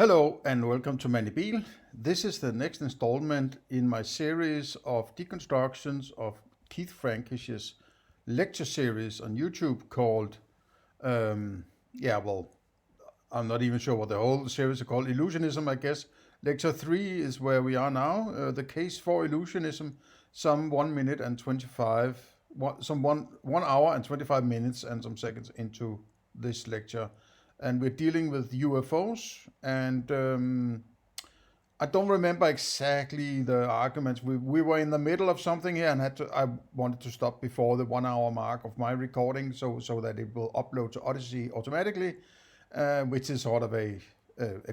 Hello and welcome to Mandibil. This is the next installment in my series of deconstructions of Keith Frankish's lecture series on YouTube called, I'm not even sure what the whole series is called, Illusionism, I guess. Lecture 3 is where we are now, the case for illusionism, some 1 minute and 25, some one hour and 25 minutes and some seconds into this lecture. And we're dealing with UFOs, and I don't remember exactly the arguments. We were in the middle of something here, and I wanted to stop before the 1 hour mark of my recording, so that it will upload to Odysee automatically, which is sort of a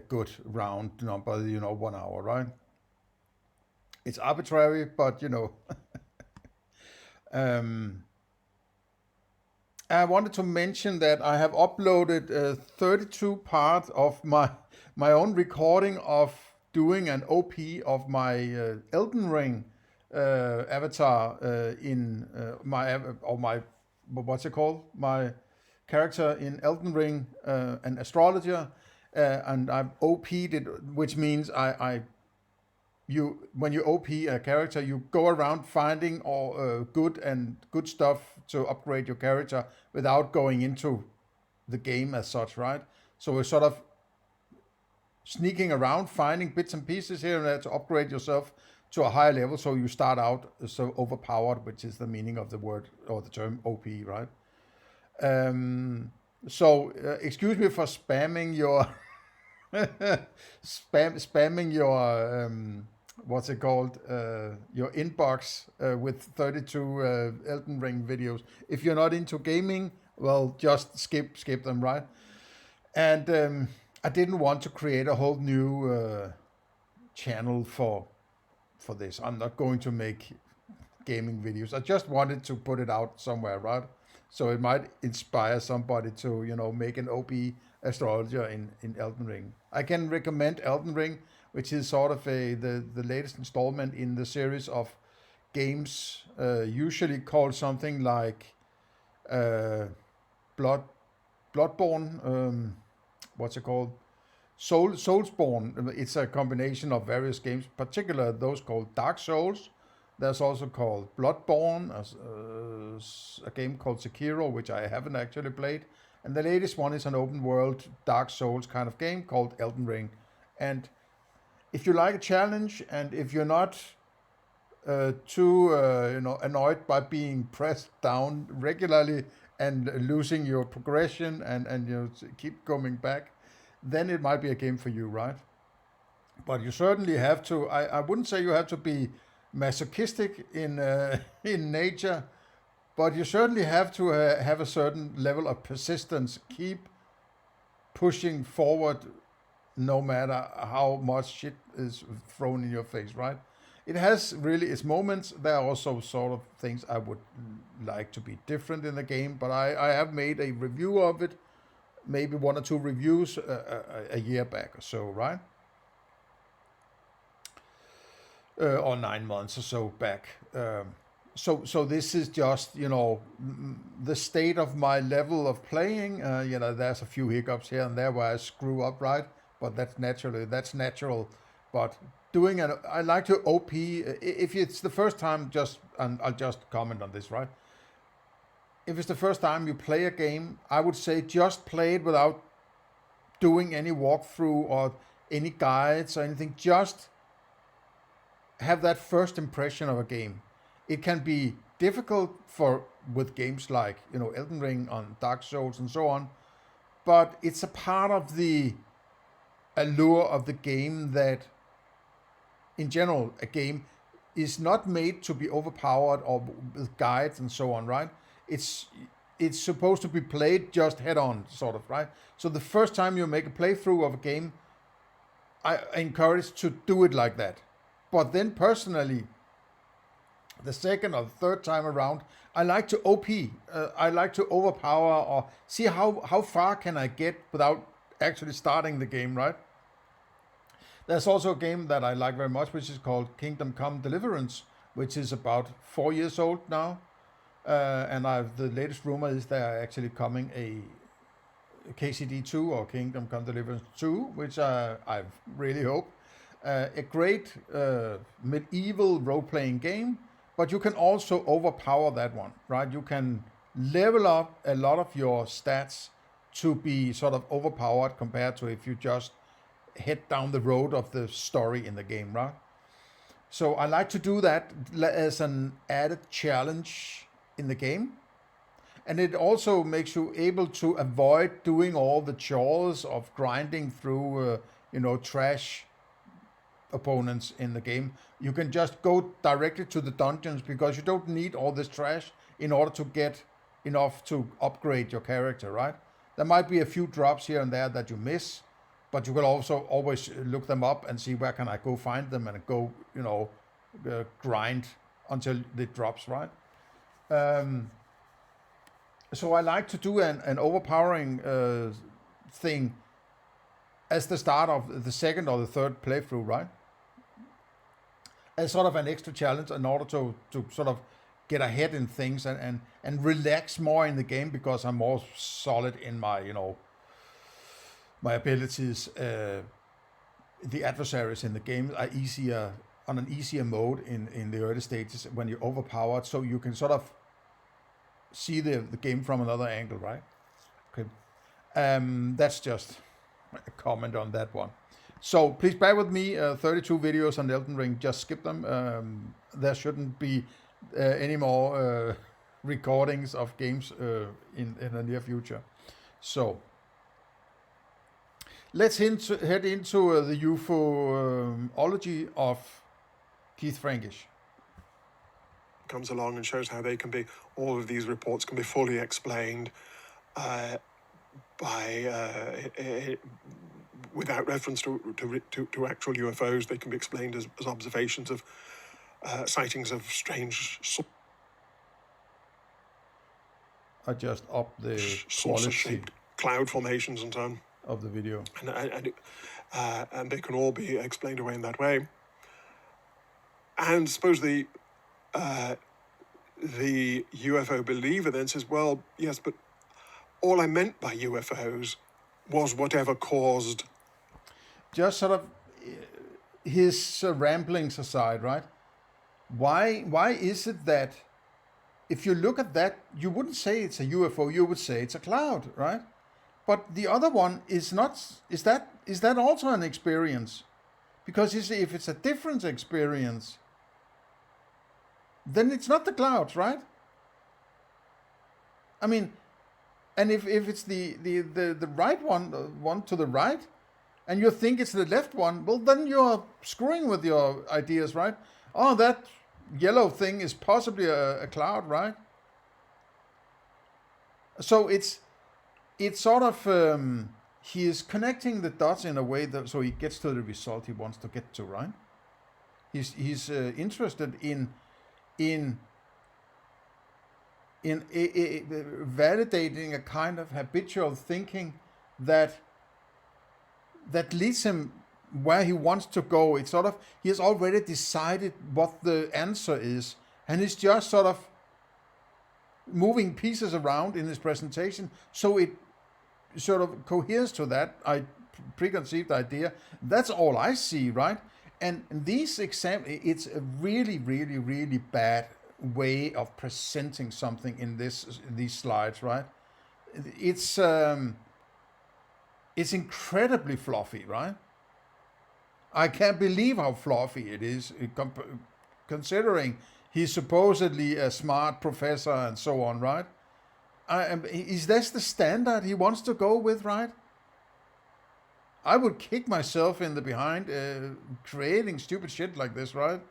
good round number, 1 hour, right? It's arbitrary, but I wanted to mention that I have uploaded 32 parts of my own recording of doing an OP of my Elden Ring avatar in my what's it called? My character in Elden Ring, an astrologer, and I've OP'd it, which means when you OP a character, you go around finding all good stuff to upgrade your character without going into the game as such, right? So we're sort of sneaking around, finding bits and pieces here and there to upgrade yourself to a higher level, so you start out so overpowered, which is the meaning of the word or the term OP, right? Excuse me for spamming your spamming your what's it called, your inbox with 32 Elden Ring videos. If you're not into gaming, well, just skip them, right? And I didn't want to create a whole new channel for this. I'm not going to make gaming videos. I just wanted to put it out somewhere, right? So it might inspire somebody to, make an OP astrologer in Elden Ring. I can recommend Elden Ring, which is sort of the latest installment in the series of games, usually called something like Bloodborne. What's it called? Soulsborne. It's a combination of various games, particularly those called Dark Souls. There's also called Bloodborne, a game called Sekiro, which I haven't actually played. And the latest one is an open world Dark Souls kind of game called Elden Ring. And if you like a challenge, and if you're not too annoyed by being pressed down regularly and losing your progression and keep coming back, then it might be a game for you, right? But you certainly have to. I wouldn't say you have to be masochistic in nature, but you certainly have to have a certain level of persistence. Keep pushing forward, no matter how much shit is thrown in your face, right? It has really its moments. There are also sort of things I would like to be different in the game, but I have made a review of it, maybe 1 or 2 reviews a year back or so, right? Or 9 months or so back. So this is just, the state of my level of playing. There's a few hiccups here and there where I screw up, right? But that's natural. But I like to OP. If it's the first time, I'll just comment on this, right? If it's the first time you play a game, I would say just play it without doing any walkthrough or any guides or anything. Just have that first impression of a game. It can be difficult with games like Elden Ring, on Dark Souls and so on, but it's a part of the allure of the game that, in general, a game is not made to be overpowered or with guides and so on, right? It's supposed to be played just head on, sort of, right? So the first time you make a playthrough of a game, I encourage to do it like that. But then personally, the second or third time around, I like to OP. I like to overpower or see how far can I get without actually starting the game, right? There's also a game that I like very much, which is called Kingdom Come Deliverance, which is about 4 years old now. And the latest rumor is there are actually coming KCD2 or Kingdom Come Deliverance 2, which I really hope. A great medieval role-playing game, but you can also overpower that one, right? You can level up a lot of your stats to be sort of overpowered compared to if you just head down the road of the story in the game, right? So I like to do that as an added challenge in the game. And it also makes you able to avoid doing all the chores of grinding through, trash opponents in the game. You can just go directly to the dungeons because you don't need all this trash in order to get enough to upgrade your character, right? There might be a few drops here and there that you miss, but you can also always look them up and see where can I go find them and go, grind until it drops, right? So I like to do an overpowering thing as the start of the second or the third playthrough, right? As sort of an extra challenge in order to sort of get ahead in things and relax more in the game because I'm more solid in my, my abilities. The adversaries in the game are easier, on an easier mode in the early stages when you're overpowered, so you can sort of see the game from another angle, right? Okay. That's just a comment on that one. So please bear with me, 32 videos on Elden Ring, just skip them. There shouldn't be any more recordings of games in the near future. So let's head into the ufology of Keith Frankish. Comes along and shows how they can be, all of these reports can be fully explained without reference to actual UFOs. They can be explained as observations of sightings of strange I just upped the saucer-shaped cloud formations and so on of the video, and they can all be explained away in that way. And suppose the UFO believer then says, well, yes, but all I meant by UFOs was whatever caused... Just sort of his ramblings aside, right? Why is it that if you look at that, you wouldn't say it's a UFO, you would say it's a cloud, right? But the other one is not. Is that also an experience? Because you see, if it's a different experience, then it's not the clouds, right? I mean, and if it's the right one to the right, and you think it's the left one, well, then you're screwing with your ideas, right? Oh, that yellow thing is possibly a cloud, right? So it's sort of he is connecting the dots in a way that so he gets to the result he wants to get to, right? He's interested in validating a kind of habitual thinking that leads him where he wants to go. It's sort of, he has already decided what the answer is, and he's just sort of moving pieces around in his presentation so it sort of coheres to that preconceived idea. That's all I see, right? And these examples, it's a really, really, really bad way of presenting something in these slides, right? It's incredibly fluffy, right? I can't believe how fluffy it is, considering he's supposedly a smart professor and so on, right? Is this the standard he wants to go with, right? I would kick myself in the behind creating stupid shit like this, right?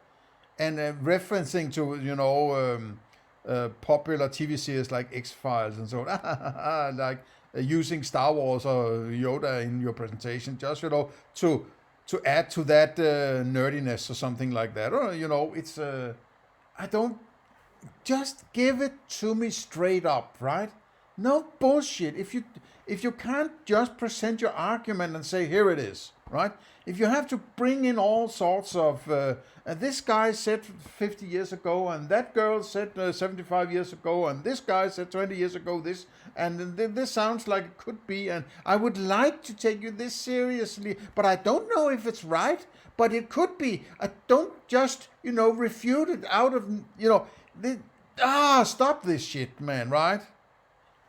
And referencing to, popular TV series like X-Files and so on, like using Star Wars or Yoda in your presentation, just, to add to that nerdiness or something like that. Or, it's, I don't, just give it to me straight up, right? No bullshit. if you can't just present your argument and say, here it is, right? If you have to bring in all sorts of, this guy said 50 years ago, and that girl said 75 years ago, and this guy said 20 years ago this, and this sounds like it could be, and I would like to take you this seriously, but I don't know if it's right, but it could be. I don't just, refute it out of, stop this shit, man, right?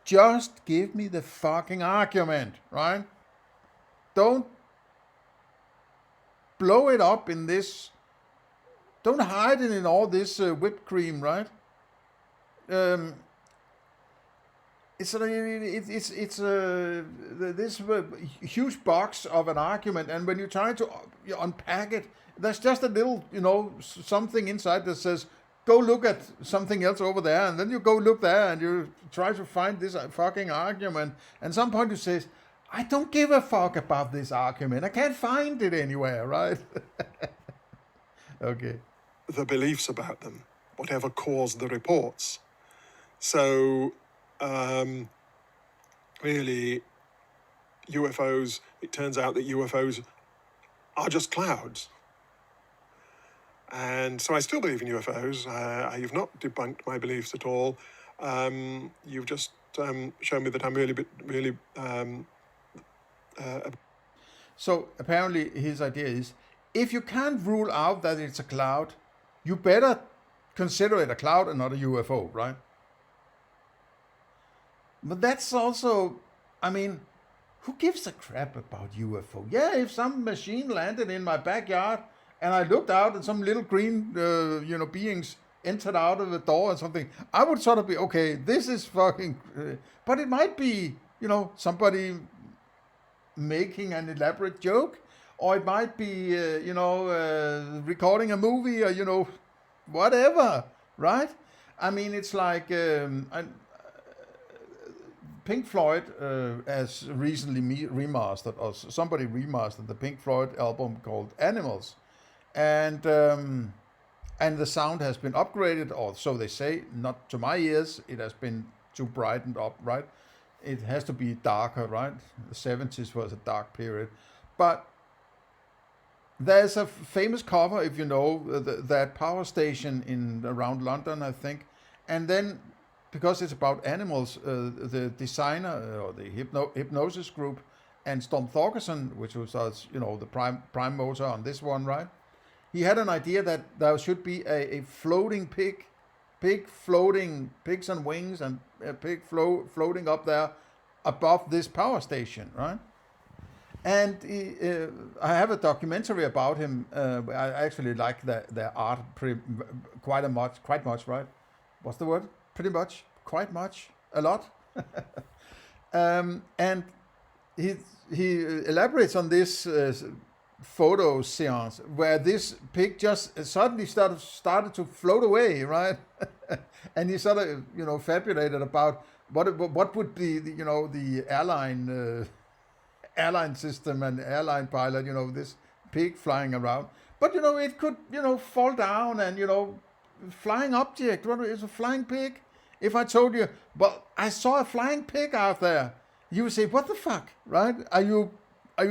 Just give me the fucking argument, right? Don't blow it up in this. Don't hide it in all this whipped cream, right? It's this huge box of an argument, and when you try to unpack it, there's just a little, something inside that says, go look at something else over there, and then you go look there, and you try to find this fucking argument, and some point you say, I don't give a fuck about this argument. I can't find it anywhere, right? Okay. The beliefs about them, whatever caused the reports. So, really, UFOs, it turns out that UFOs are just clouds. And so I still believe in UFOs. You've not debunked my beliefs at all. You've just shown me that I'm really So apparently his idea is, if you can't rule out that it's a cloud, you better consider it a cloud and not a UFO, right? But that's also, who gives a crap about UFO? Yeah, if some machine landed in my backyard and I looked out and some little green, beings entered out of the door or something, I would sort of be, okay, this is fucking, but it might be, somebody making an elaborate joke, or it might be, recording a movie, or, whatever, right? It's like, Pink Floyd has recently remastered, or somebody remastered the Pink Floyd album called Animals, and the sound has been upgraded, or so they say, not to my ears, it has been too brightened up, right? It has to be darker, right? The 70s was a dark period. But there's a famous cover, if you know, that power station around London, I think. And then, because it's about animals, the designer, or the hypnosis group, and Storm Thorgerson, which was, the prime motor on this one, right? He had an idea that there should be a floating pig floating, pigs and wings, and a pig floating up there above this power station, right? And I have a documentary about him. I actually like their art quite much, right? What's the word? Pretty much, quite much, a lot. And he elaborates on this photo seance where this pig just suddenly started to float away, right? And he sort of, fabulated about what would be the airline system and airline pilot, this pig flying around. But it could fall down, and flying object. What is a flying pig? If I told you, well, I saw a flying pig out there, you would say, what the fuck, right? Are you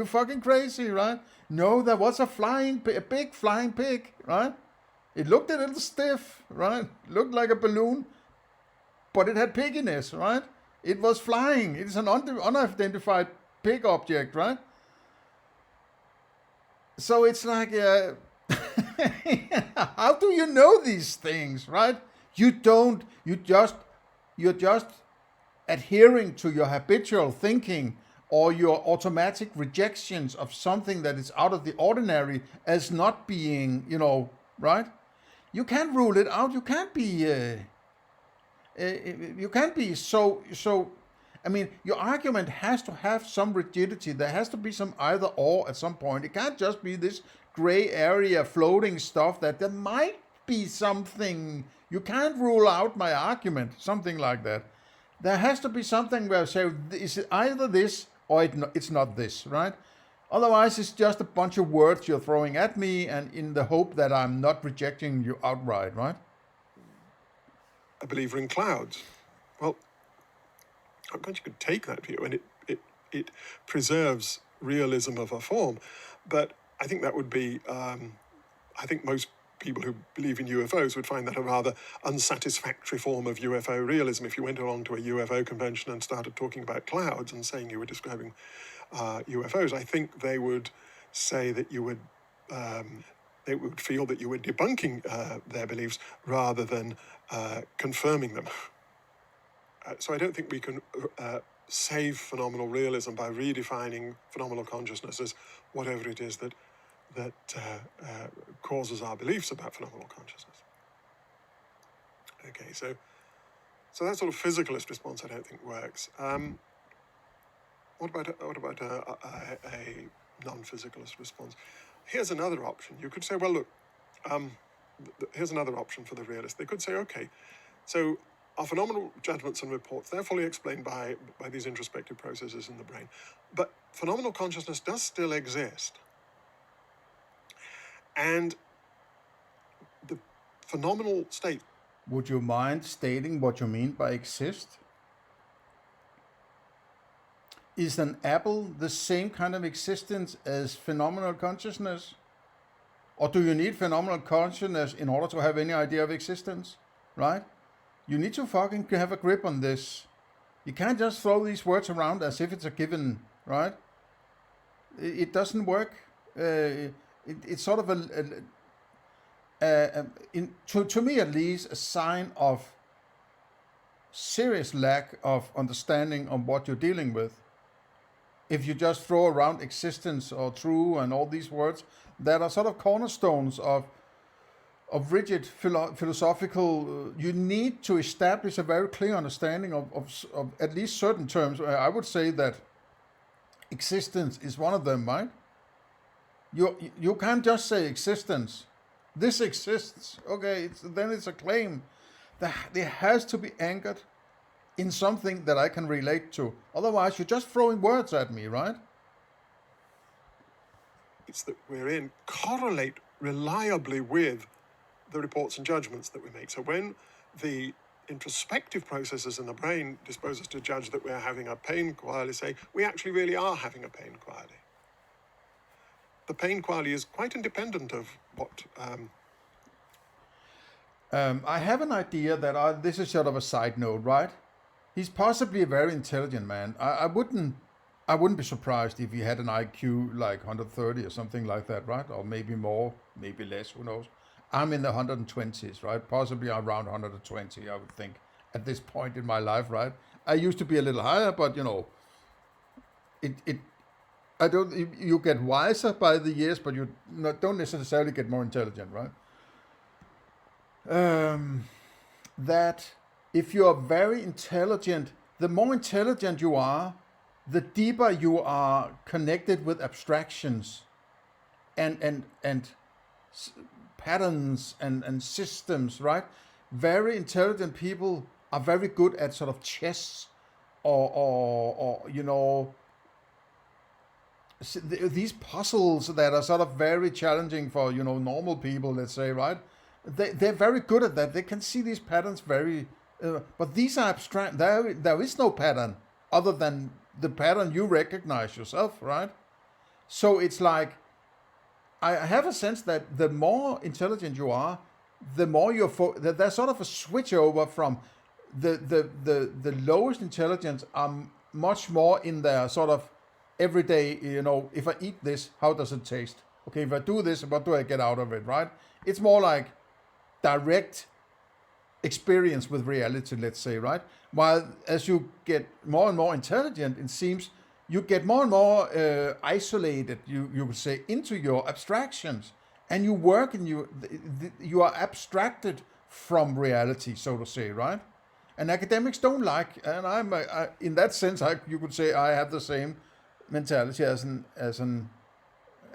fucking crazy, right? No, there was a big flying pig, right? It looked a little stiff, right? Looked like a balloon, but it had pigginess, right? It was flying. It's an unidentified pig object, right? So it's like, how do you know these things, right? You don't. You're just adhering to your habitual thinking or your automatic rejections of something that is out of the ordinary as not being, right? You can't rule it out. You can't be so. Your argument has to have some rigidity. There has to be some either or at some point. It can't just be this gray area floating stuff that there might be something. You can't rule out my argument, something like that. There has to be something where I say, is it either this or it's not this, right? Otherwise, it's just a bunch of words you're throwing at me, and in the hope that I'm not rejecting you outright, right? A believer in clouds. Well, I'm glad you could take that view, and it it preserves realism of a form. But I think that would be, I think most people who believe in UFOs would find that a rather unsatisfactory form of UFO realism. If you went along to a UFO convention and started talking about clouds and saying you were describing UFOs, I think they would say that you would, they would feel that you were debunking their beliefs rather than confirming them. So I don't think we can save phenomenal realism by redefining phenomenal consciousness as whatever it is that causes our beliefs about phenomenal consciousness. Okay, so that sort of physicalist response I don't think works. What about a non-physicalist response? Here's another option. You could say, well, look, here's another option for the realist. They could say, okay, so our phenomenal judgments and reports, they're fully explained by these introspective processes in the brain. But phenomenal consciousness does still exist. And the phenomenal state... Would you mind stating what you mean by exist? Is an apple the same kind of existence as phenomenal consciousness? Or do you need phenomenal consciousness in order to have any idea of existence? Right? You need to fucking have a grip on this. You can't just throw these words around as if it's a given, right? It doesn't work. It's sort of to me at least, a sign of serious lack of understanding of what you're dealing with. If you just throw around existence or true and all these words that are sort of cornerstones of rigid philosophical, you need to establish a very clear understanding of at least certain terms. I would say that existence is one of them, right? You can't just say existence. This exists. Okay, then it's a claim. There has to be anchored in something that I can relate to. Otherwise, you're just throwing words at me, right? It's that we're in correlate reliably with the reports and judgments that we make. So when the introspective processes in the brain dispose us to judge that we're having a pain quality, say, we actually really are having a pain quality. The pain quality is quite independent of what... I have an idea that this is sort of a side note, right? He's possibly a very intelligent man. I wouldn't be surprised if he had an IQ like 130 or something like that, right? Or maybe more, maybe less, who knows? I'm in the 120s, right? Possibly around 120, I would think, at this point in my life, right? I used to be a little higher, but you know, you get wiser by the years, but you don't necessarily get more intelligent, right? That if you are very intelligent, the more intelligent you are, the deeper you are connected with abstractions and patterns and systems, right? Very intelligent people are very good at sort of chess or you know, these puzzles that are sort of very challenging for, you know, normal people, let's say, right? They're very good at that. They can see these patterns very, but these are abstract. There is no pattern other than the pattern you recognize yourself, right? So it's like, I have a sense that the more intelligent you are, the more there's sort of a switch over from the lowest intelligence are much more in their sort of everyday, you know, if I eat this, how does it taste? Okay, if I do this, what do I get out of it, right? It's more like direct experience with reality, let's say, right? While as you get more and more intelligent, it seems you get more and more isolated, you would say, into your abstractions, and you work and you are abstracted from reality, so to say, right? And academics don't like, and I'm in that sense, you could say I have the same mentality as an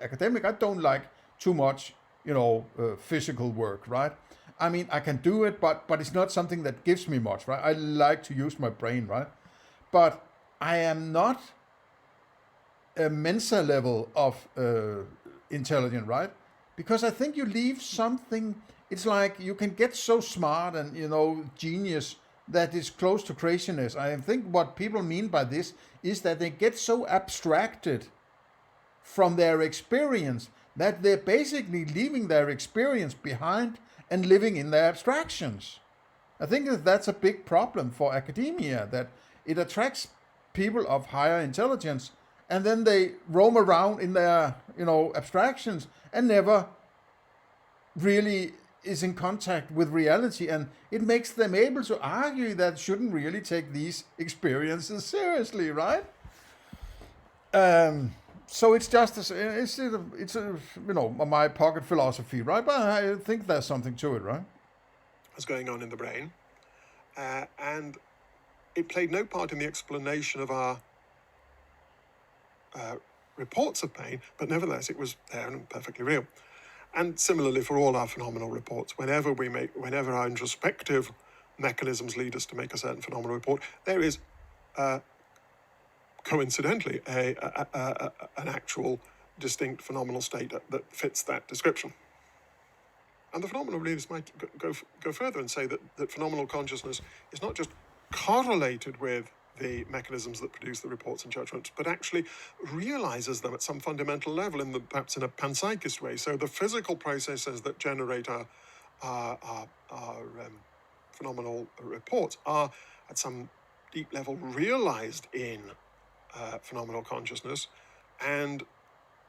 academic. I don't like too much, you know, physical work, right? I mean, I can do it, but it's not something that gives me much, right? I like to use my brain, right? But I am not a Mensa level of intelligent, right? Because I think you leave something. It's like you can get so smart and, you know, genius that is close to craziness. I think what people mean by this is that they get so abstracted from their experience that they're basically leaving their experience behind and living in their abstractions. I think that that's a big problem for academia, that it attracts people of higher intelligence and then they roam around in their, abstractions and never really is in contact with reality, and it makes them able to argue that shouldn't really take these experiences seriously, right? So it's just my pocket philosophy, right? But I think there's something to it, right? What's going on in the brain, and it played no part in the explanation of our reports of pain, but nevertheless it was there and perfectly real. And similarly for all our phenomenal reports, whenever our introspective mechanisms lead us to make a certain phenomenal report, there is coincidentally an actual distinct phenomenal state that fits that description. And the phenomenal realist might go further and say that phenomenal consciousness is not just correlated with the mechanisms that produce the reports and judgments, but actually realizes them at some fundamental level, perhaps in a panpsychist way. So the physical processes that generate our phenomenal reports are at some deep level realized in phenomenal consciousness, and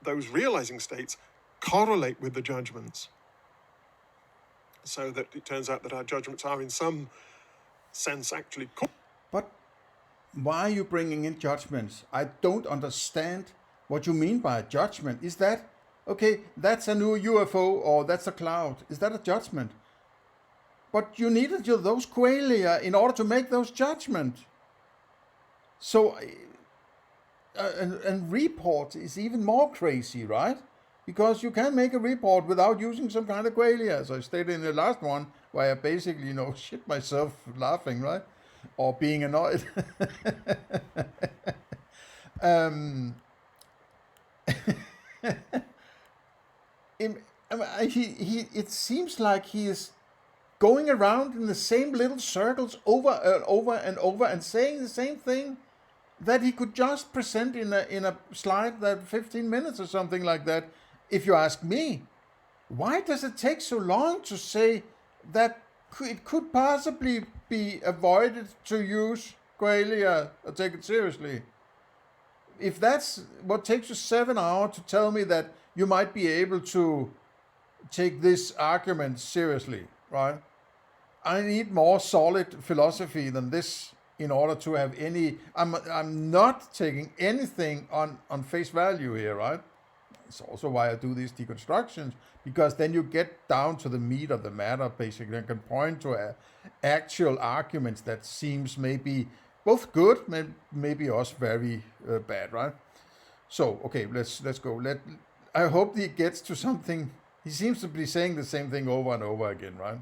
those realizing states correlate with the judgments. So that it turns out that our judgments are in some sense actually... But why are you bringing in judgments? I don't understand what you mean by a judgment. Is that, okay, that's a new UFO or that's a cloud. Is that a judgment? But you needed those qualia in order to make those judgments. So, and report is even more crazy, right? Because you can make a report without using some kind of qualia. As I stated in the last one, where I basically, shit myself laughing, right? Or being annoyed. It seems like he is going around in the same little circles over and over and over and saying the same thing that he could just present in a slide that 15 minutes or something like that. If you ask me, why does it take so long to say that it could possibly be avoided to use qualia or take it seriously? If that's what takes you 7 hours to tell me that you might be able to take this argument seriously, right? I need more solid philosophy than this in order to have any... I'm not taking anything on face value here, right? It's also why I do these deconstructions, because then you get down to the meat of the matter, basically, and can point to actual arguments that seems maybe both good, maybe also very bad, right? So, okay, let's go. I hope he gets to something. He seems to be saying the same thing over and over again, right?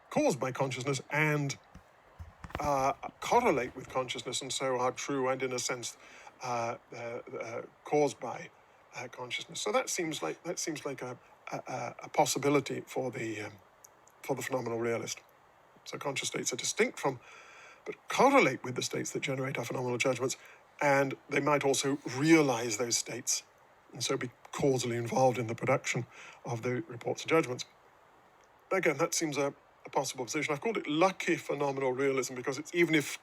Caused by consciousness and correlate with consciousness, and so are true and, in a sense, caused by consciousness. So that seems like a possibility for the phenomenal realist. So conscious states are distinct from, but correlate with the states that generate our phenomenal judgments, and they might also realize those states, and so be causally involved in the production of the reports and judgments. Again, that seems a possible position. I've called it lucky phenomenal realism because it's even if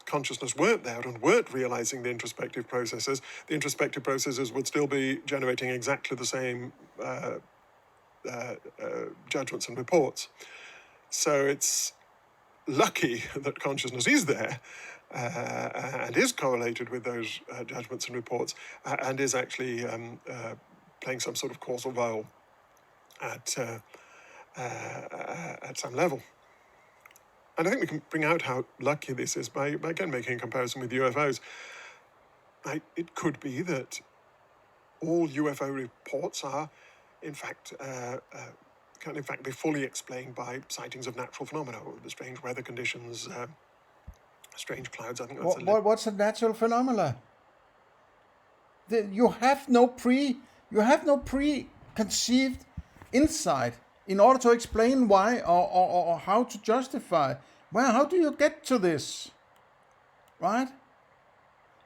consciousness weren't there and weren't realizing the introspective processes would still be generating exactly the same judgments and reports. So it's lucky that consciousness is there and is correlated with those judgments and reports and is actually playing some sort of causal role at some level. And I think we can bring out how lucky this is by again making a comparison with UFOs. It could be that all UFO reports are, in fact, can in fact be fully explained by sightings of natural phenomena, the strange weather conditions, strange clouds. I think that's what's a natural phenomena? You have no preconceived insight in order to explain why or how to justify Well, how do you get to this? Right?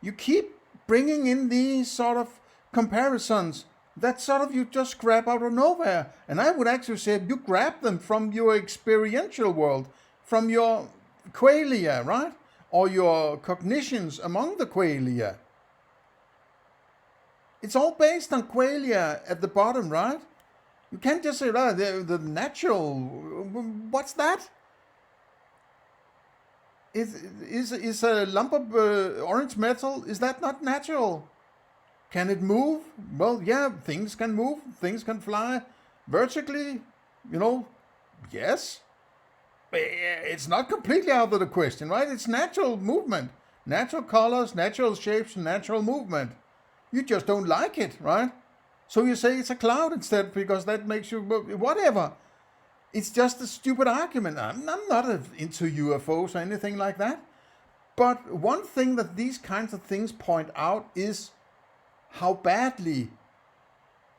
You keep bringing in these sort of comparisons that sort of you just grab out of nowhere. And I would actually say you grab them from your experiential world, from your qualia, right? Or your cognitions among the qualia. It's all based on qualia at the bottom, right? You can't just say, oh, the natural, what's that? Is a lump of orange metal, is that not natural? Can it move? Well, yeah, things can move, things can fly vertically, yes. It's not completely out of the question, right? It's natural movement, natural colors, natural shapes, natural movement. You just don't like it, right? So you say it's a cloud instead because that makes you, whatever. It's just a stupid argument. I'm not into UFOs or anything like that. But one thing that these kinds of things point out is how badly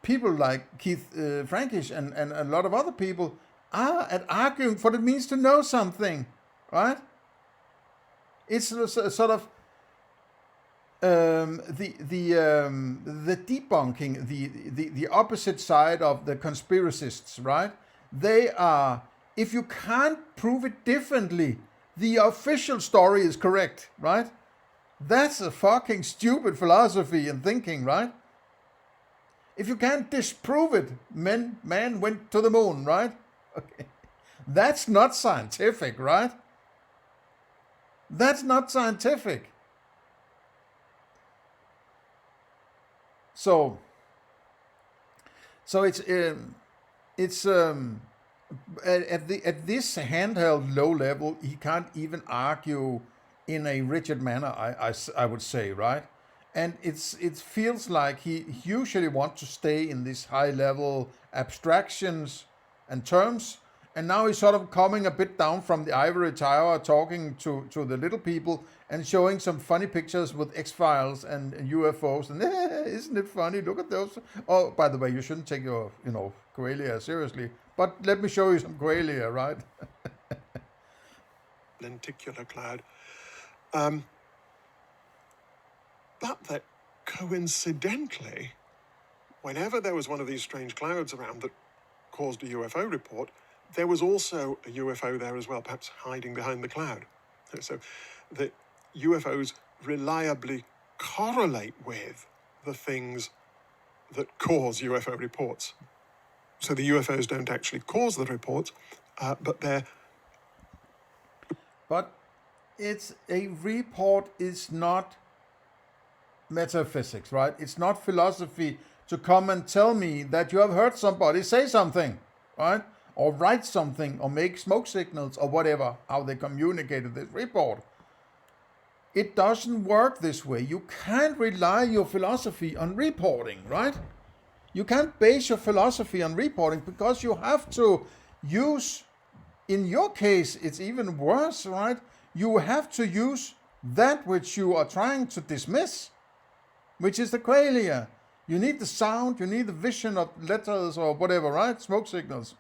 people like Keith Frankish and a lot of other people are at arguing what it means to know something, right? It's a sort of the debunking, the opposite side of the conspiracists, right? They are, if you can't prove it differently, the official story is correct, right? That's a fucking stupid philosophy and thinking, right? If you can't disprove it, man went to the moon, right? Okay. That's not scientific, right? That's not scientific. So it's at this handheld low level, he can't even argue in a rigid manner. I would say, right? And it feels like he usually wants to stay in these high level abstractions and terms. And now he's sort of coming a bit down from the ivory tower, talking to the little people and showing some funny pictures with X-Files and UFOs. And isn't it funny? Look at those. Oh, by the way, you shouldn't take your, qualia seriously. But let me show you some qualia, right? Lenticular cloud. But that coincidentally, whenever there was one of these strange clouds around that caused a UFO report, there was also a UFO there as well, perhaps hiding behind the cloud. So the UFOs reliably correlate with the things that cause UFO reports. So the UFOs don't actually cause the reports, but they're... But it's a report is not metaphysics, right? It's not philosophy to come and tell me that you have heard somebody say something, right? Or write something, or make smoke signals, or whatever, how they communicated this report. It doesn't work this way. You can't rely your philosophy on reporting, right? You can't base your philosophy on reporting because you have to use, in your case, it's even worse, right? You have to use that which you are trying to dismiss, which is the qualia. You need the sound, you need the vision of letters or whatever, right? Smoke signals.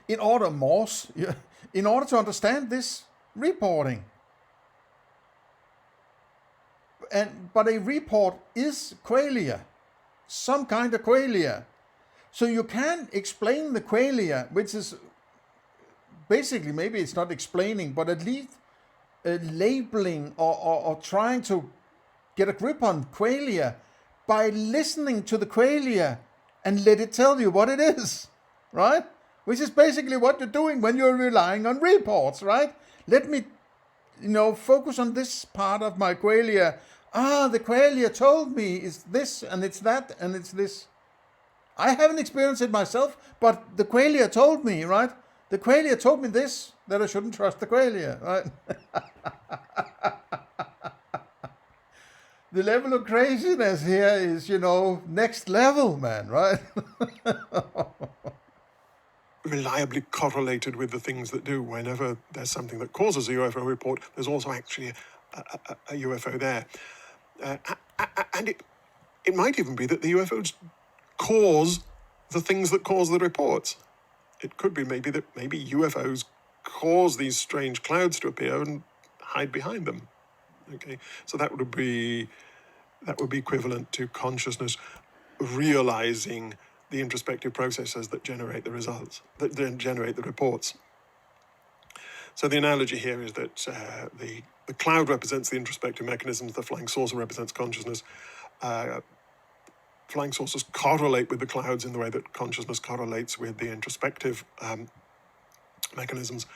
In order to understand this reporting. But a report is qualia, some kind of qualia. So you can explain the qualia, which is basically, maybe it's not explaining, but at least labeling or trying to get a grip on qualia by listening to the qualia and let it tell you what it is, right? Which is basically what you're doing when you're relying on reports, right? Let me, focus on this part of my qualia. The qualia told me it's this, and it's that, and it's this. I haven't experienced it myself, but the qualia told me, right? The qualia told me this, that I shouldn't trust the qualia, right? The level of craziness here is, next level, man, right? Reliably correlated with the things that do. Whenever there's something that causes a UFO report, there's also actually a UFO there. And it might even be that the UFOs cause the things that cause the reports. It could be maybe UFOs cause these strange clouds to appear and hide behind them. Okay, so that would be equivalent to consciousness realizing the introspective processes that generate the results, that then generate the reports. So the analogy here is that the cloud represents the introspective mechanisms, the flying saucer represents consciousness. Flying saucers correlate with the clouds in the way that consciousness correlates with the introspective mechanisms,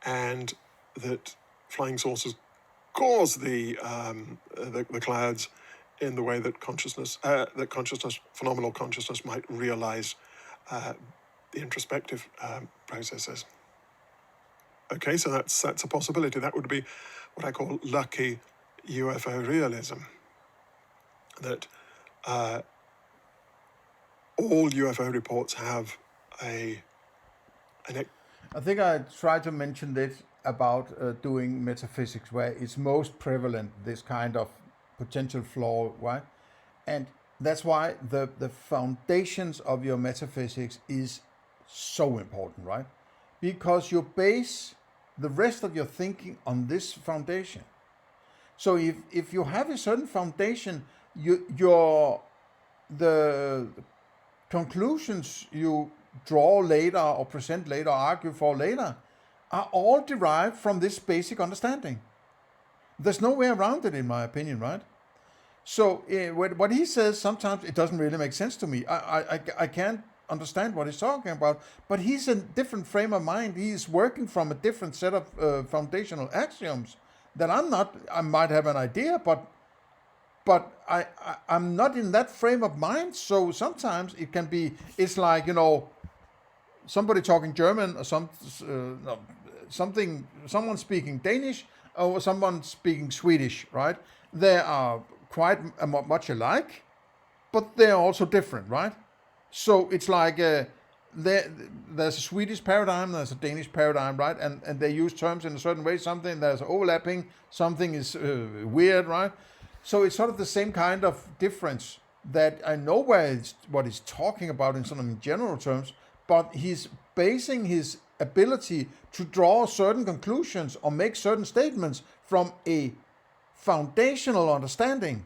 and that flying saucers cause the clouds in the way that phenomenal consciousness might realize the introspective processes. Okay, so that's a possibility. That would be what I call lucky UFO realism. That all UFO reports have I think I tried to mention this about doing metaphysics, where it's most prevalent, this kind of potential flaw, right? And that's why the foundations of your metaphysics is so important, right? Because you base the rest of your thinking on this foundation. So if you have a certain foundation, the conclusions you draw later or present later or argue for later are all derived from this basic understanding. There's no way around it, in my opinion, right? So what he says, sometimes it doesn't really make sense to me. I can't understand what he's talking about, but he's in a different frame of mind. He's working from a different set of foundational axioms that I'm not. I might have an idea, but I'm not in that frame of mind. So sometimes it can be, it's like, somebody talking German or someone speaking Danish or someone speaking Swedish, right? They are quite much alike, but they're also different, right? So it's like there's a Swedish paradigm, there's a Danish paradigm, right? And they use terms in a certain way. Something there's overlapping, something is weird, right? So it's sort of the same kind of difference that I know what he's talking about in sort of in general terms, but he's basing his ability to draw certain conclusions or make certain statements from a foundational understanding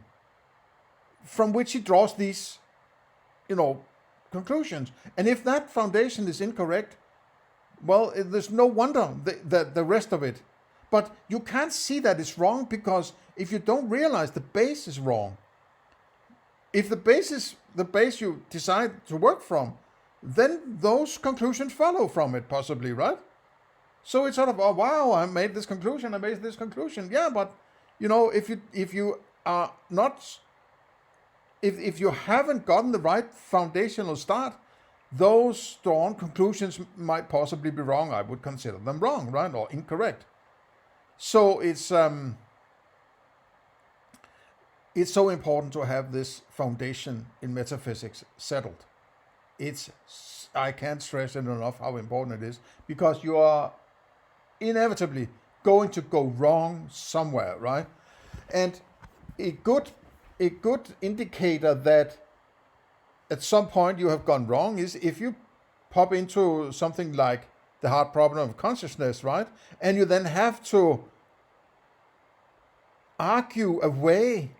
from which he draws these, conclusions. And if that foundation is incorrect, well, there's no wonder that the rest of it. But you can't see that it's wrong, because if you don't realize the base is wrong, if the base is the base you decide to work from, then those conclusions follow from it, possibly, right? So it's sort of, oh wow, I made this conclusion, Yeah, but if you are not, if you haven't gotten the right foundational start, those drawn conclusions might possibly be wrong. I would consider them wrong, right, or incorrect. So it's so important to have this foundation in metaphysics settled. I can't stress it enough how important it is, because you are inevitably going to go wrong somewhere, right? And a good indicator that at some point you have gone wrong is if you pop into something like the hard problem of consciousness, right? And you then have to argue away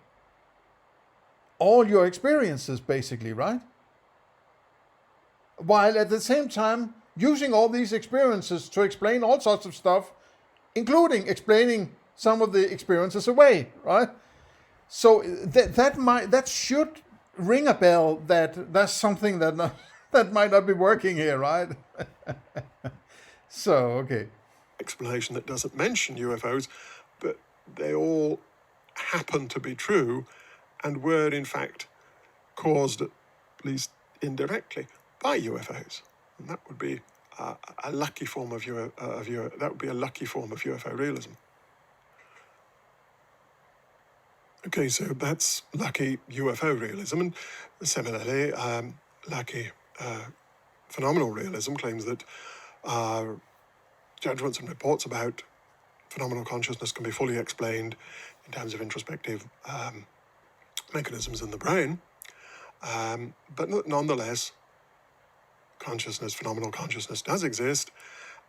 all your experiences, basically, right? While at the same time using all these experiences to explain all sorts of stuff, including explaining some of the experiences away, right? So that should ring a bell that that's something that might not be working here, right? So, okay. Explanation that doesn't mention UFOs, but they all happen to be true and were in fact caused, at least indirectly, by UFOs. And that would be a lucky form of UFO realism. Okay, so that's lucky UFO realism, and similarly, lucky phenomenal realism claims that judgments and reports about phenomenal consciousness can be fully explained in terms of introspective mechanisms in the brain, but nonetheless, phenomenal consciousness does exist,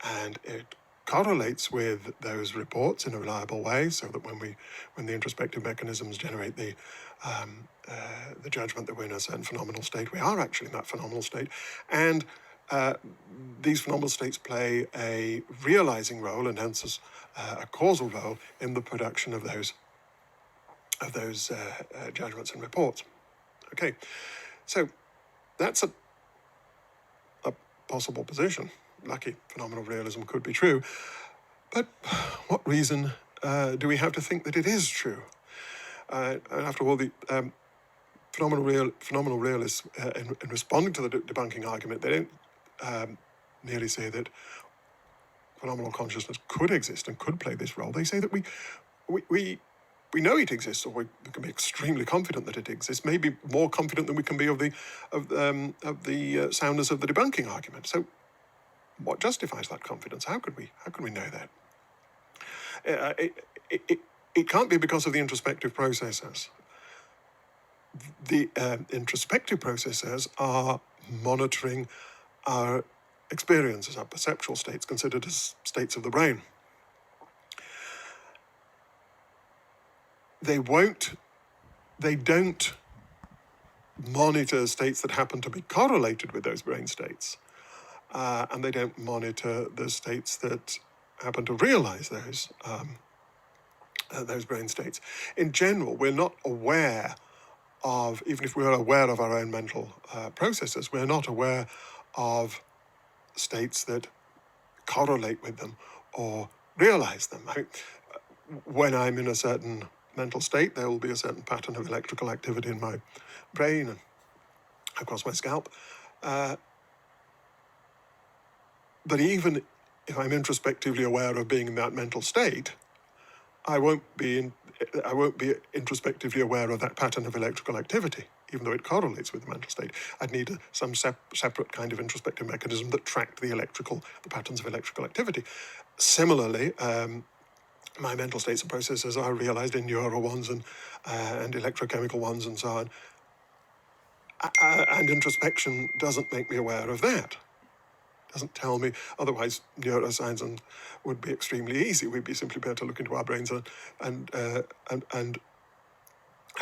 and it correlates with those reports in a reliable way, so that when the introspective mechanisms generate the judgment that we're in a certain phenomenal state, we are actually in that phenomenal state, and these phenomenal states play a realizing role, and hence a causal role in the production of those judgments and reports. Okay, so that's a possible position. Lucky phenomenal realism could be true, but what reason do we have to think that it is true? After all, the phenomenal realists, in responding to the debunking argument, they don't merely say that phenomenal consciousness could exist and could play this role. They say that we know it exists, or we can be extremely confident that it exists, maybe more confident than we can be of the soundness of the debunking argument. So what justifies that confidence? How could we know that? It can't be because of the introspective processes. The introspective processes are monitoring our experiences, our perceptual states, considered as states of the brain. They don't monitor states that happen to be correlated with those brain states, and they don't monitor the states that happen to realize those brain states. In general, we're not aware of, even if we're aware of our own mental processes, we're not aware of states that correlate with them or realize them. When I'm in a certain mental state, there will be a certain pattern of electrical activity in my brain and across my scalp. But even if I'm introspectively aware of being in that mental state, I won't be introspectively aware of that pattern of electrical activity, even though it correlates with the mental state. I'd need some separate kind of introspective mechanism that tracked the patterns of electrical activity. Similarly, my mental states and processes are realized in neural ones and electrochemical ones and so on. And introspection doesn't make me aware of that. Doesn't tell me. Otherwise, neuroscience would be extremely easy. We'd be simply able to look into our brains and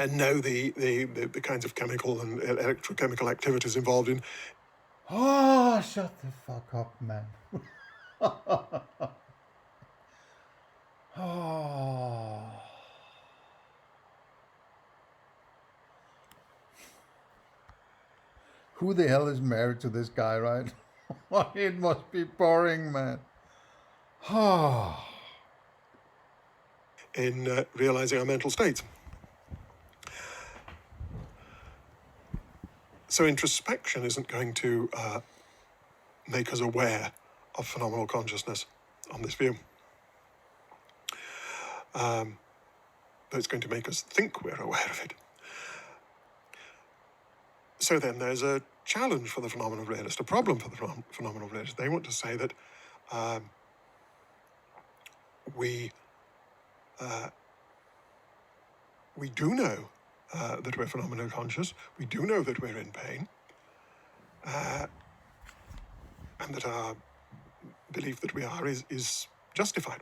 know the kinds of chemical and electrochemical activities involved in. Oh, shut the fuck up, man. Oh. Who the hell is married to this guy, right? It must be boring, man. In realizing our mental states. So introspection isn't going to make us aware of phenomenal consciousness on this view. But it's going to make us think we're aware of it. So then there's a challenge for the phenomenal realist, a problem for the phenomenal realist. They want to say that we do know that we're phenomenally conscious. We do know that we're in pain, and that our belief that we are is justified.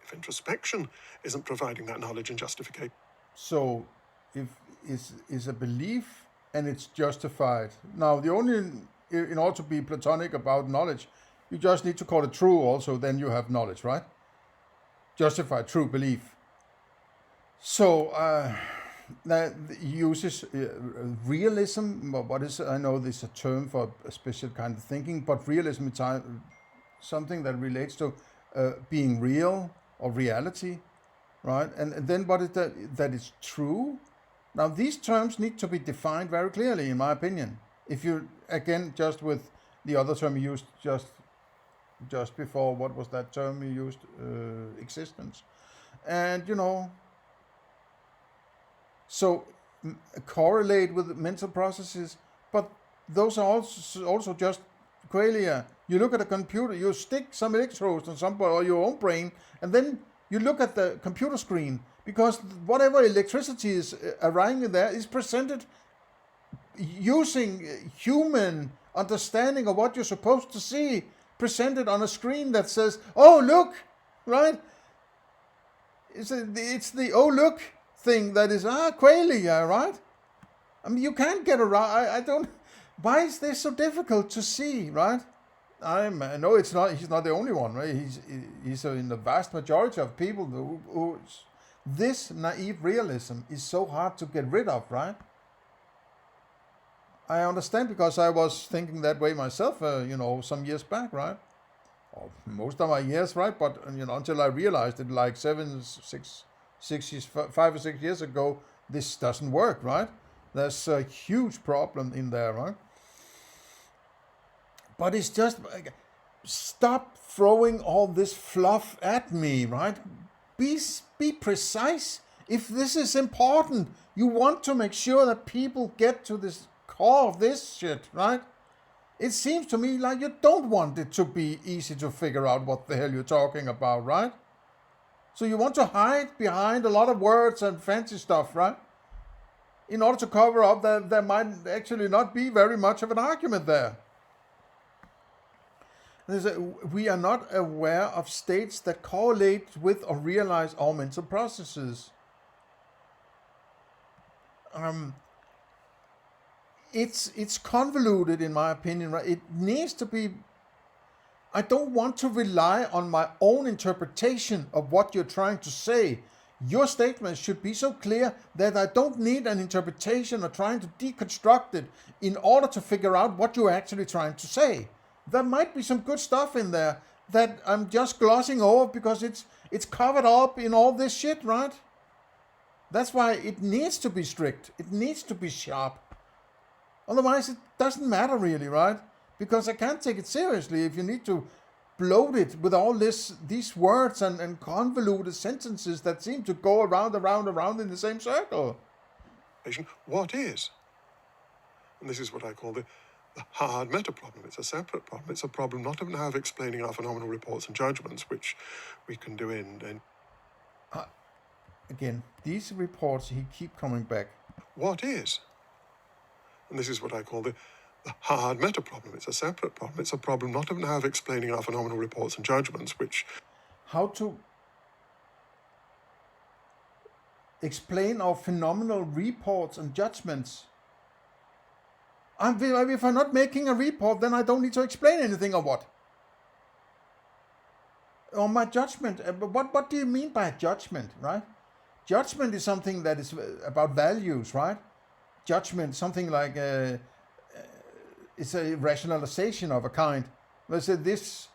If introspection isn't providing that knowledge and justification. So, if is a belief and it's justified. Now, in order to be Platonic about knowledge, you just need to call it true also, then you have knowledge, right? Justified, true belief. So, that uses realism. I know this is a term for a special kind of thinking, but realism is something that relates to being real or reality, right? And then what is that is true? Now, these terms need to be defined very clearly, in my opinion. If you, again, just with the other term you used just before, what was that term you used? Existence. And, so correlate with mental processes, but those are also just qualia. You look at a computer, you stick some electrodes on somebody or your own brain, and then you look at the computer screen, because whatever electricity is arriving there is presented using human understanding of what you're supposed to see, presented on a screen that says, oh, look, right? It's the oh, look thing that is, qualia, right? I mean, you can't get around, I don't, why is this so difficult to see, right? I know it's not, he's not the only one, right? He's in the vast majority of people who this naive realism is so hard to get rid of, right? I understand because I was thinking that way myself, some years back, right? Or most of my years, right? But, until I realized it like 5 or 6 years ago, this doesn't work, right? There's a huge problem in there, right? But it's just, stop throwing all this fluff at me, right? Be precise. If this is important, you want to make sure that people get to this core of this shit, right? It seems to me like you don't want it to be easy to figure out what the hell you're talking about, right? So you want to hide behind a lot of words and fancy stuff, right? In order to cover up that there might actually not be very much of an argument there. We are not aware of states that correlate with or realize our mental processes. It's convoluted in my opinion, right? It needs to be. I don't want to rely on my own interpretation of what you're trying to say. Your statement should be so clear that I don't need an interpretation or trying to deconstruct it in order to figure out what you're actually trying to say. There might be some good stuff in there that I'm just glossing over because it's covered up in all this shit, right? That's why it needs to be strict. It needs to be sharp. Otherwise, it doesn't matter really, right? Because I can't take it seriously if you need to bloat it with all these words and convoluted sentences that seem to go around in the same circle. What is? And this is what I call the hard meta problem. It's a separate problem. It's a problem not of now of explaining our phenomenal reports and judgments, which we can do in. Again, these reports, he keep coming back. What is? And this is what I call the hard meta problem. It's a separate problem. It's a problem not of now of explaining our phenomenal reports and judgments, which... How to explain our phenomenal reports and judgments. If I'm not making a report, then I don't need to explain anything or what? Or my judgment. What do you mean by a judgment, right? Judgment is something that is about values, right? Judgment, something like it's a rationalization of a kind. Let's say this,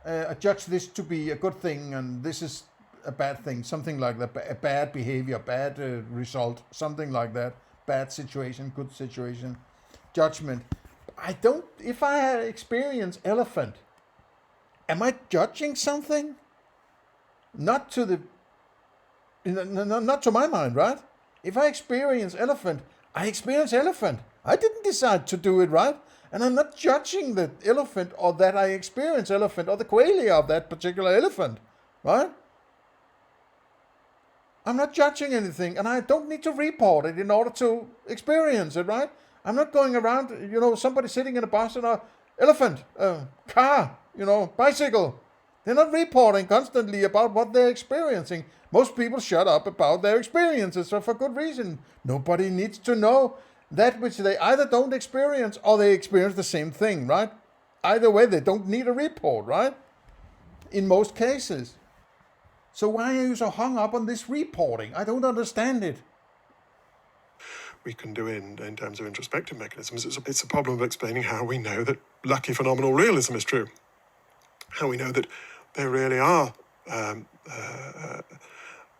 I judge this to be a good thing and this is a bad thing, something like that, a bad behavior, bad result, something like that, bad situation, good situation, judgment. If I experience elephant, am I judging something? Not to my mind, right? If I experience elephant, I experience elephant. I didn't decide to do it, right? And I'm not judging the elephant or that I experience elephant or the qualia of that particular elephant, right? I'm not judging anything and I don't need to report it in order to experience it, right? I'm not going around, somebody sitting in a bus and a elephant, car, bicycle. They're not reporting constantly about what they're experiencing. Most people shut up about their experiences, so for good reason. Nobody needs to know that which they either don't experience or they experience the same thing, right? Either way, they don't need a report, right? In most cases. So why are you so hung up on this reporting? I don't understand it. We can do in terms of introspective mechanisms. It's a problem of explaining how we know that lucky phenomenal realism is true. How we know that there really are,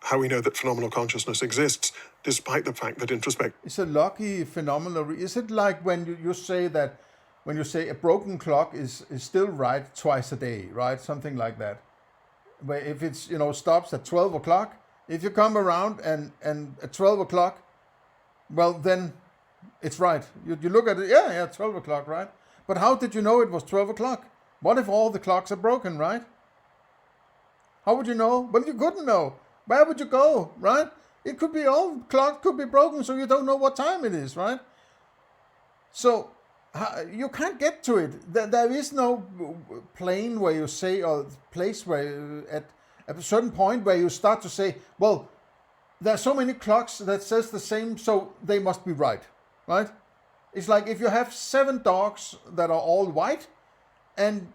how we know that phenomenal consciousness exists, despite the fact that It's a lucky phenomenal. Is it like when you say that, when you say a broken clock is still right twice a day, right? Something like that. Where if it's, stops at 12 o'clock, if you come around and at 12 o'clock, well, then it's right. You look at it, yeah, 12 o'clock, right? But how did you know it was 12 o'clock? What if all the clocks are broken, right? How would you know? Well, you couldn't know. Where would you go, right? It could be all clocks could be broken, so you don't know what time it is, right? So you can't get to it. There is no plane where you say, or place where at a certain point where you start to say, well, there are so many clocks that says the same, so they must be right? It's like if you have 7 dogs that are all white, and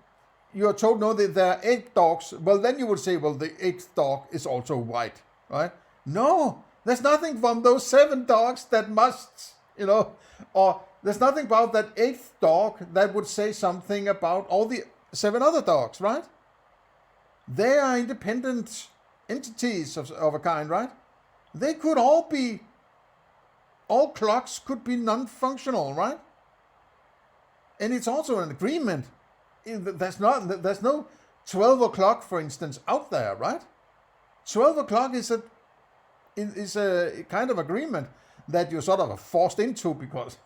you are told no, that there are 8 dogs, well, then you would say, well, the 8th dog is also white, right? No, there's nothing from those 7 dogs that must, or there's nothing about that 8th dog that would say something about all the 7 other dogs, right? They are independent entities of a kind, right? They could all clocks could be non-functional, right? And it's also an agreement. There's no 12 o'clock, for instance, out there, right? 12 o'clock is a kind of agreement that you sort of are forced into because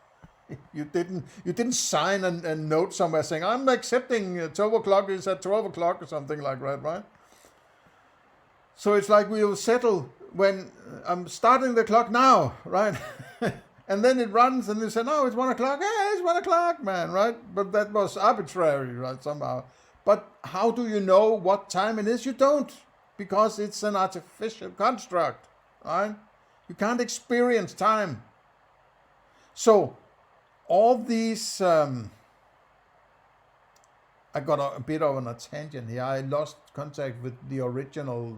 you didn't sign a note somewhere saying, I'm accepting 12 o'clock is at 12 o'clock or something like that, right? So it's like we will settle when I'm starting the clock now, right? And then it runs and they say, no, it's 1 o'clock. Yeah, it's 1 o'clock, man, right? But that was arbitrary, right, somehow. But how do you know what time it is? You don't, because it's an artificial construct, right? You can't experience time. So all these, I got a bit of a tangent here. I lost contact with the original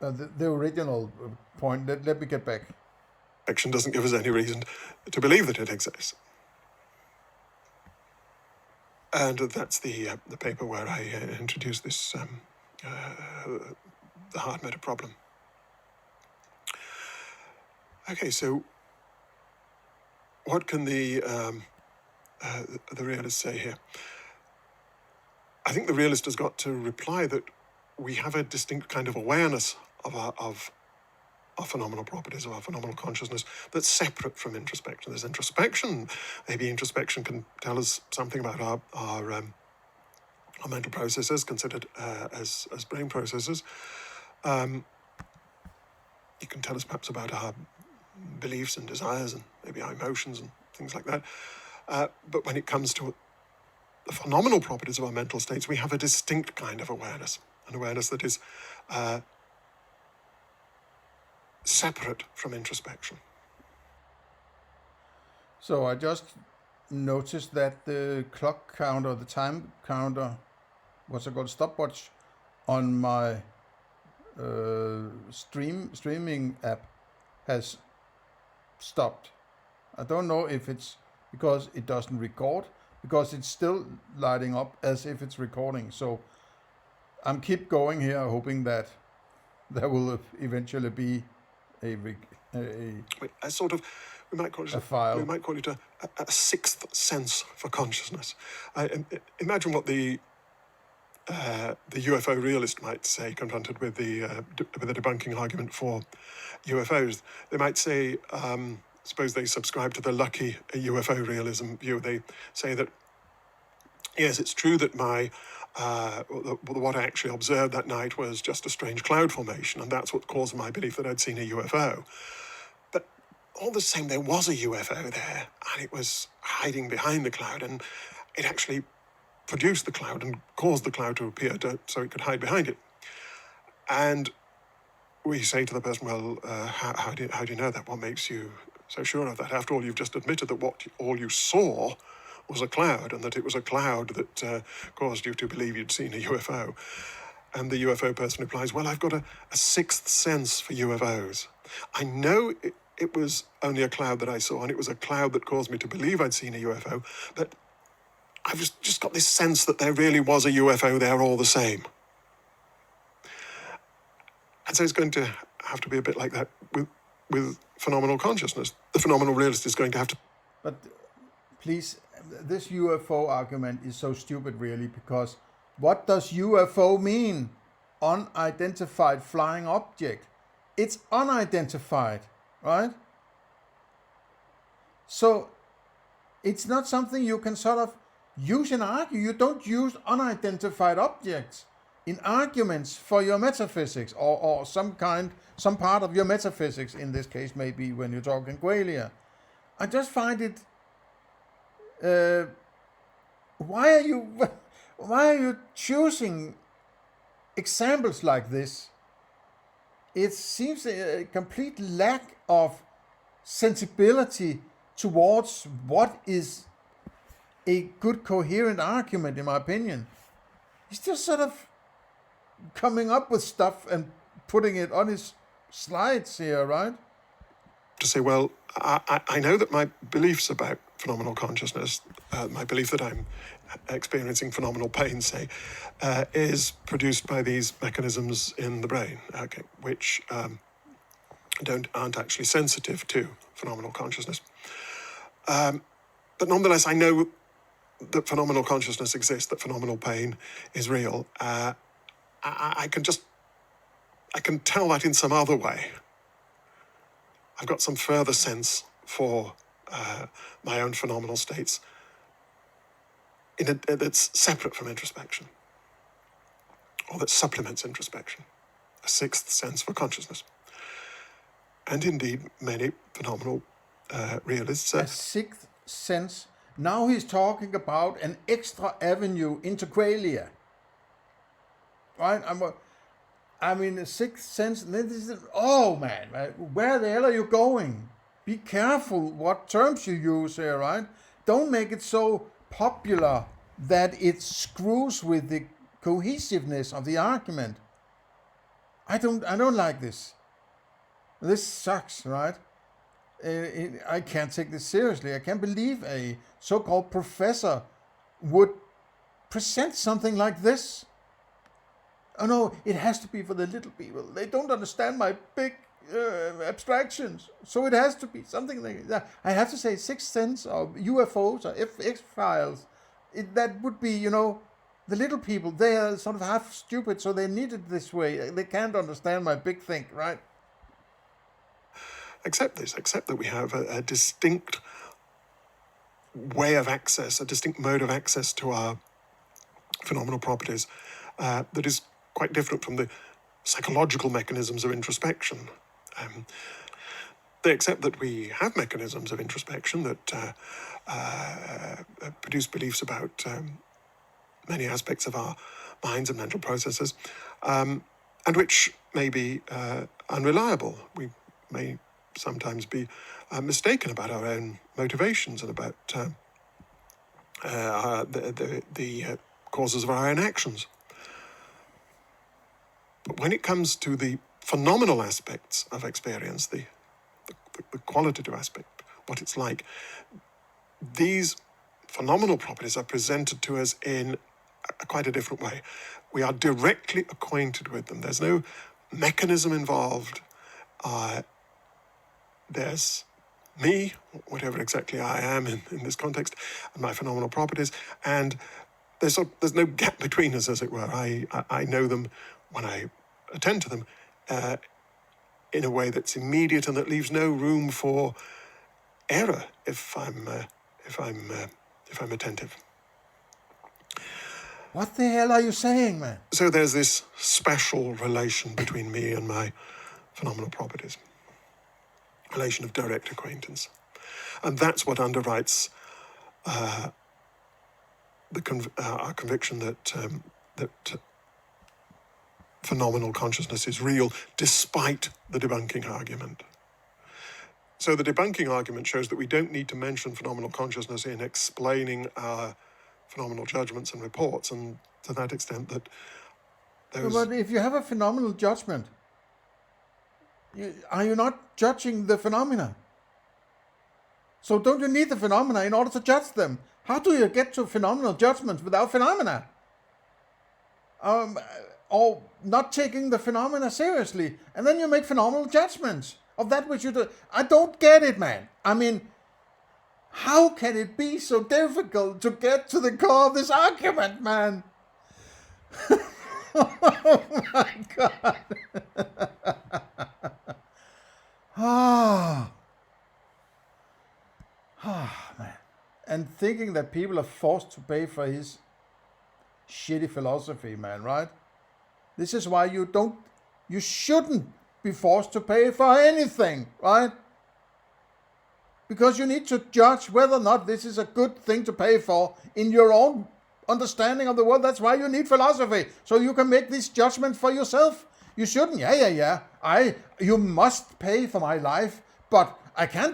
the original point. Let me get back. Action doesn't give us any reason to believe that it exists. And that's the paper where I introduced this the hard meta problem. Okay, so what can the realist say here? I think the realist has got to reply that we have a distinct kind of awareness of our phenomenal properties, of our phenomenal consciousness, that's separate from introspection. There's introspection. Maybe introspection can tell us something about our mental processes, considered as brain processes. It can tell us perhaps about our beliefs and desires and maybe our emotions and things like that. But when it comes to the phenomenal properties of our mental states, we have a distinct kind of awareness, an awareness that is separate from introspection. So I just noticed that the clock counter, the time counter, what's it called, stopwatch, on my streaming app has stopped. I don't know if it's because it doesn't record, because it's still lighting up as if it's recording. So I'm keep going here, hoping that there will eventually be a sort of, we might call it a file. We might call it a sixth sense for consciousness. Imagine what the UFO realist might say, confronted with the debunking argument for UFOs. They might say, suppose they subscribe to the lucky UFO realism view. They say that, yes, it's true that what I actually observed that night was just a strange cloud formation, and that's what caused my belief that I'd seen a UFO. But all the same, there was a UFO there, and it was hiding behind the cloud, and it actually produced the cloud and caused the cloud to appear so it could hide behind it. And we say to the person, well, how do you know that? What makes you so sure of that? After all, you've just admitted that all you saw was a cloud, and that it was a cloud that caused you to believe you'd seen a UFO. And the UFO person replies, well, I've got a sixth sense for UFOs. I know it was only a cloud that I saw, and it was a cloud that caused me to believe I'd seen a UFO, but I've just got this sense that there really was a UFO there all the same. And so it's going to have to be a bit like that with phenomenal consciousness. The phenomenal realist is going to have to... But please, this UFO argument is so stupid, really, because what does UFO mean? Unidentified flying object. It's unidentified, right? So it's not something you can sort of use in argue. You don't use unidentified objects in arguments for your metaphysics, or some part of your metaphysics. In this case, maybe when you're talking qualia. I just find it. Why are you choosing examples like this? It seems a complete lack of sensibility towards what is a good coherent argument, in my opinion. He's just sort of coming up with stuff and putting it on his slides here, right? To say, well, I know that my beliefs about phenomenal consciousness, my belief that I'm experiencing phenomenal pain, say, is produced by these mechanisms in the brain, okay, which aren't actually sensitive to phenomenal consciousness. But nonetheless, I know that phenomenal consciousness exists, that phenomenal pain is real. I can tell that in some other way. I've got some further sense for my own phenomenal states that's separate from introspection, or that supplements introspection, a sixth sense for consciousness. And indeed, many phenomenal realists... a sixth sense. Now he's talking about an extra avenue, integralia. Right? I mean, a sixth sense. Oh man, where the hell are you going? Be careful what terms you use here, right? Don't make it so popular that it screws with the cohesiveness of the argument. I don't like this. This sucks, right? I can't take this seriously. I can't believe a so-called professor would present something like this. Oh no, it has to be for the little people. They don't understand my big abstractions. So it has to be something like that. I have to say sixth sense of UFOs or X-Files. That would be, the little people. They are sort of half stupid, so they need it this way. They can't understand my big thing, right? Accept that we have a distinct way of access, a distinct mode of access to our phenomenal properties that is quite different from the psychological mechanisms of introspection. They accept that we have mechanisms of introspection that produce beliefs about many aspects of our minds and mental processes, and which may be unreliable. We may sometimes be mistaken about our own motivations and about the causes of our own actions. But when it comes to the phenomenal aspects of experience, the qualitative aspect, what it's like, these phenomenal properties are presented to us in quite a different way. We are directly acquainted with them. There's no mechanism involved. There's me, whatever exactly I am in this context, and my phenomenal properties, and there's no gap between us, as it were. I know them when I attend to them in a way that's immediate and that leaves no room for error if I'm attentive. What the hell are you saying, man? So there's this special relation between me and my phenomenal properties. Relation of direct acquaintance. And that's what underwrites our conviction that phenomenal consciousness is real, despite the debunking argument. So the debunking argument shows that we don't need to mention phenomenal consciousness in explaining our phenomenal judgments and reports, and to that extent that those... But if you have a phenomenal judgment, are you not judging the phenomena? So don't you need the phenomena in order to judge them? How do you get to phenomenal judgments without phenomena? Or not taking the phenomena seriously, and then you make phenomenal judgments of that which you do. I don't get it, man. I mean, how can it be so difficult to get to the core of this argument, man? Oh my God. Man. And thinking that people are forced to pay for his shitty philosophy, man, right? This is why you shouldn't be forced to pay for anything, right? because you need to judge whether or not this is a good thing to pay for in your own understanding of the world. That's why you need philosophy, so you can make this judgment for yourself. You shouldn't, you must pay for my life, but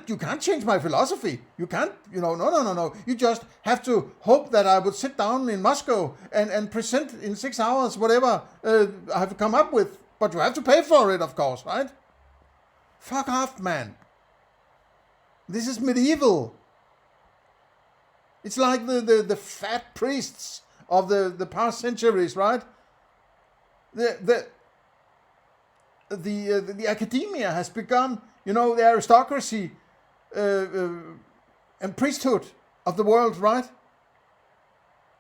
you can't change my philosophy. You can't, no. You just have to hope that I would sit down in Moscow and present in 6 hours whatever I have come up with, but you have to pay for it, of course, right? Fuck off, man. This is medieval. It's like the fat priests of the past centuries, right? The academia has become, the aristocracy and priesthood of the world, right?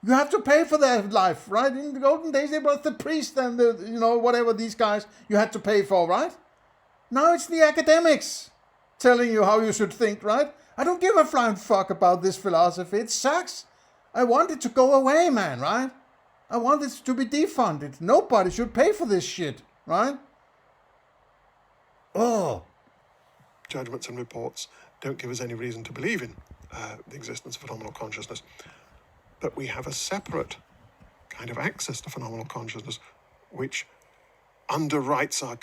You have to pay for their life, right? In the golden days, it was the priest and whatever these guys you had to pay for, right? Now it's the academics telling you how you should think, right? I don't give a flying fuck about this philosophy. It sucks. I want it to go away, man, right? I want it to be defunded. Nobody should pay for this shit, right? Oh. Judgments and reports don't give us any reason to believe in the existence of phenomenal consciousness. But we have a separate kind of access to phenomenal consciousness which underwrites our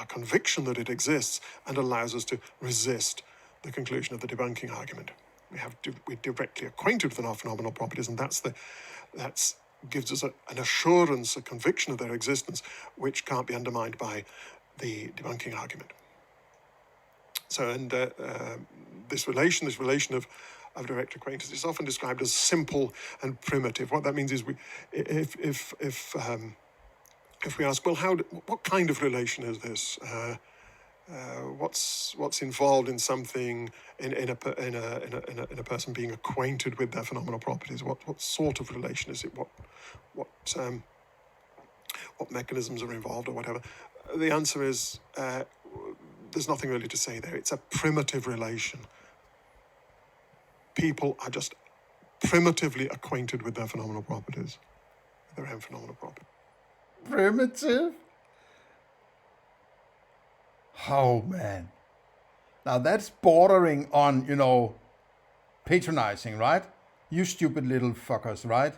conviction that it exists and allows us to resist the conclusion of the debunking argument. We're directly acquainted with our phenomenal properties, and that gives us an assurance, a conviction of their existence, which can't be undermined by the debunking argument. So, and this relation of direct acquaintance is often described as simple and primitive. What that means is, if we ask, well, what kind of relation is this? What's involved in something in a person being acquainted with their phenomenal properties? What sort of relation is it? What mechanisms are involved or whatever? The answer is there's nothing really to say there. It's a primitive relation. People are just primitively acquainted with their phenomenal properties, their own phenomenal properties. Primitive? Oh, man. Now that's bordering on, patronizing, right? You stupid little fuckers, right?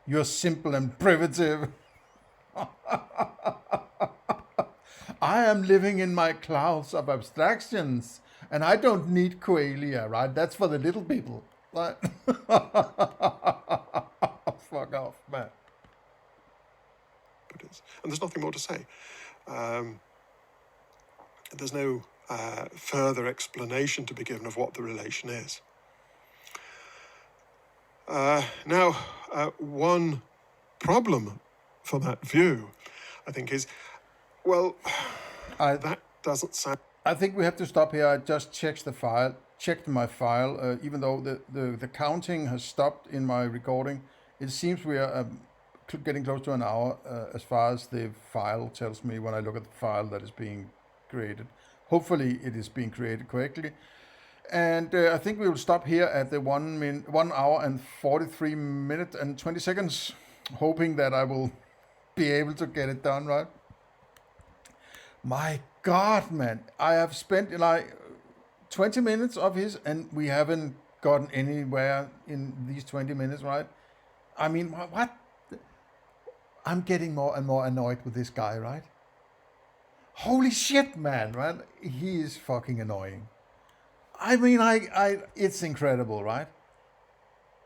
You're simple and primitive. I am living in my clouds of abstractions, and I don't need qualia, right? That's for the little people, right? Fuck off, man. And there's nothing more to say. There's no further explanation to be given of what the relation is. Now, one problem for that view, I think, is, that doesn't sound... I think we have to stop here. I just checked my file, even though the counting has stopped in my recording. It seems we are getting close to an hour as far as the file tells me when I look at the file that is being created. Hopefully it is being created correctly. And I think we will stop here at the 1 hour and 43 minutes and 20 seconds, hoping that I will be able to get it done right. My God, man, I have spent like 20 minutes of his, and we haven't gotten anywhere in these 20 minutes, right? I mean, what? I'm getting more and more annoyed with this guy, right? Holy shit, man, right? He is fucking annoying. I mean, it's incredible, right?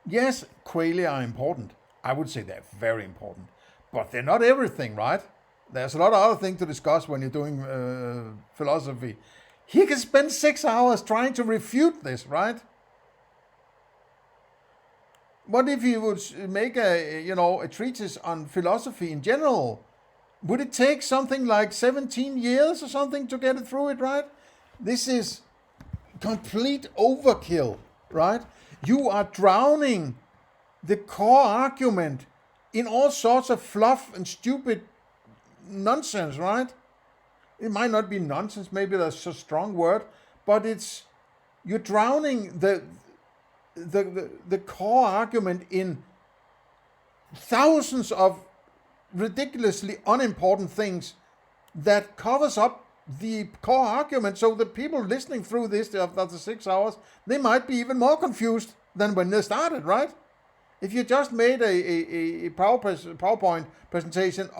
Yes, qualia are important. I would say they're very important, but they're not everything, right? There's a lot of other things to discuss when you're doing philosophy. He can spend 6 hours trying to refute this, right? What if he would make a treatise on philosophy in general? Would it take something like 17 years or something to get it through it, right? This is complete overkill, right? You are drowning the core argument in all sorts of fluff and stupid nonsense, right? It might not be nonsense, maybe that's a strong word, but you're drowning the core argument in thousands of ridiculously unimportant things that covers up the core argument. So the people listening through this after 6 hours, they might be even more confused than when they started, right? If you just made a PowerPoint presentation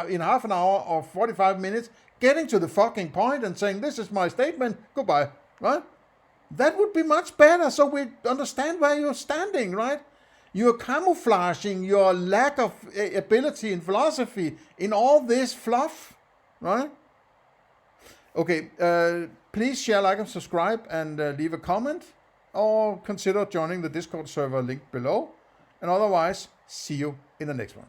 in half an hour or 45 minutes, getting to the fucking point and saying, this is my statement, goodbye, right? That would be much better, so we understand where you're standing, right? You're camouflaging your lack of ability in philosophy in all this fluff, right? Okay, please share, like, and subscribe, and leave a comment, or consider joining the Discord server linked below. And otherwise, see you in the next one.